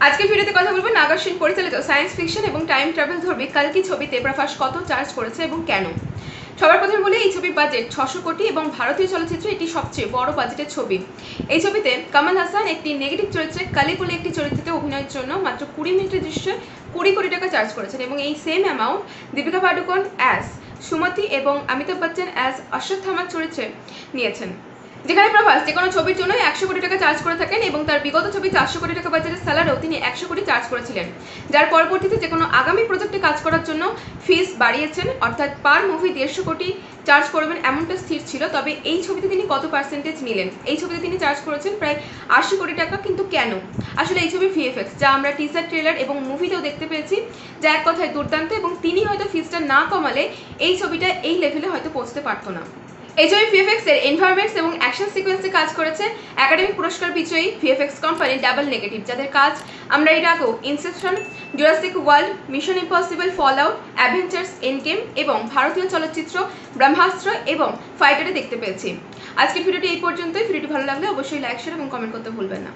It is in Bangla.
আজকের ভিডিওতে কথা বলবো নাগা সেন পরিচালিত সায়েন্স ফিকশন এবং টাইম ট্রাভেল ধর্মী কালকি ছবিতে প্রভাস কত চার্জ করেছে এবং কেন। সবার প্রথমে বলে এই ছবির বাজেট 600 কোটি এবং ভারতীয় চলচ্চিত্রে এটি সবচেয়ে বড় বাজেটের ছবি। এই ছবিতে কামাল হাসান একটি নেগেটিভ চরিত্রে কালি বলে একটি চরিত্রে অভিনয়ের জন্য মাত্র 20 মিনিটের দৃশ্যে 20 কোটি টাকা চার্জ করেছেন এবং এই same amount Deepika Padukone as Sumati এবং অমিতাভ বচ্চন অ্যাজ অশ্বত্থামার চরিত্রে নিয়েছেন, যেখানে প্রভাস যে কোনো ছবির জন্য 100 কোটি টাকা চার্জ করে থাকেন এবং তার বিগত ছবি 400 কোটি টাকা বাজেটের স্যালারেও তিনি 100 কোটি চার্জ করেছিলেন, যার পরবর্তীতে যে কোনো আগামী প্রজেক্টে কাজ করার জন্য ফিস বাড়িয়েছেন, অর্থাৎ পার মুভি 150 কোটি চার্জ করবেন এমনটা স্থির ছিল। তবে এই ছবিতে তিনি কত পার্সেন্টেজ নিলেন? এই ছবিতে তিনি চার্জ করেছেন প্রায় 80 কোটি টাকা। কিন্তু কেন? আসলে এই ছবির ভিএফএক্স, যা আমরা টিজার ট্রেলার এবং মুভিতেও দেখতে পেয়েছি, যা এক কথায় দুর্দান্ত, এবং তিনি হয়তো ফিসটা না কমালে এই ছবিটা এই লেভেলে হয়তো পৌঁছতে পারতো না। এই ছবি ভিএফএক্স এর এনভায়রনমেন্টস এবং অ্যাকশন সিকোয়েন্সে কাজ করেছে একাডেমি পুরস্কার বিজয়ী ভিএফএক্স কোম্পানি ডাবল নেগেটিভ, যাদের কাজ আমরা এর আগেও Inception, Jurassic world, mission impossible fallout, adventures Endgame এবং ভারতীয় চলচ্চিত্র ব্রহ্মাস্ত্র এবং ফাইটারে দেখতে পেয়েছি। আজকের ভিডিওটি এই পর্যন্তই। ভিডিওটি ভালো লাগলে অবশ্যই লাইক, শেয়ার এবং কমেন্ট করতে ভুলবেন না।